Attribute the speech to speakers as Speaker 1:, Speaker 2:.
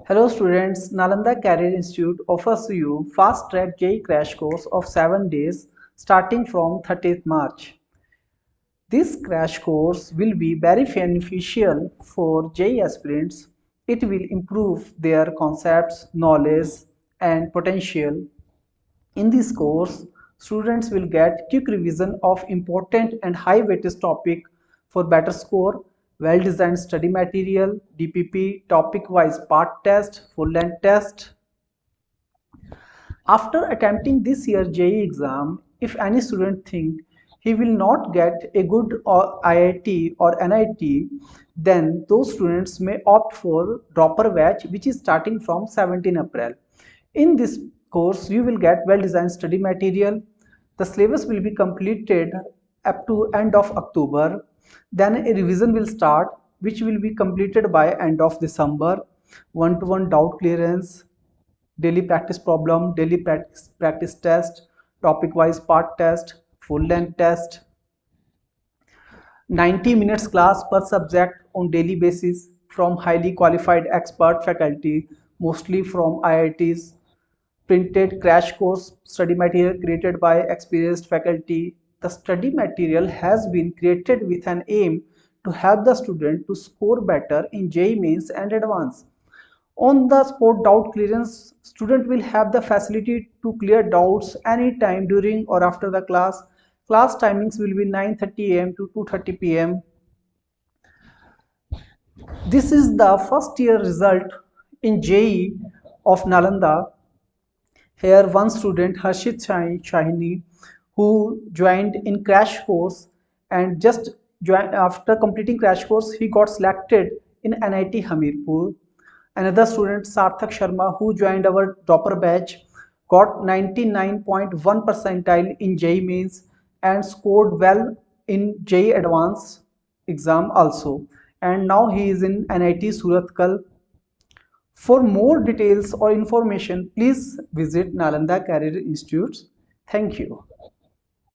Speaker 1: Hello students, Nalanda Career Institute offers you fast track JEE crash course of 7 days starting from 30th March. This crash course will be very beneficial for JEE aspirants. It will improve their concepts, knowledge and potential. In this course, students will get quick revision of important and high weightage topic for better score, well-designed study material, DPP, topic-wise part test, full-length test. After attempting this year's JEE exam, if any student think he will not get a good IIT or NIT, then those students may opt for dropper batch, which is starting from 17 April. In this course, you will get well-designed study material. The syllabus will be completed up to end of October. Then a revision will start, which will be completed by end of December. One-to-one doubt clearance, daily practice problem, daily practice test, topic wise part test, full length test, 90 minutes class per subject on daily basis from highly qualified expert faculty, mostly from IITs, printed crash course study material created by experienced faculty. The study material has been created with an aim to help the student to score better in JEE Mains and Advanced. On the spot doubt clearance, student will have the facility to clear doubts anytime during or after the class. Class timings will be 9:30 am to 2:30 pm. This is the first year result in JEE of Nalanda. Here one student, Harshit Shahini, who joined in crash course and just after completing crash course, he got selected in NIT Hamirpur. Another student, Sarthak Sharma, who joined our dropper batch, got 99.1 percentile in JEE Mains and scored well in JEE Advanced exam also. And now he is in NIT Surathkal. For more details or information, please visit Nalanda Career Institute. Thank you.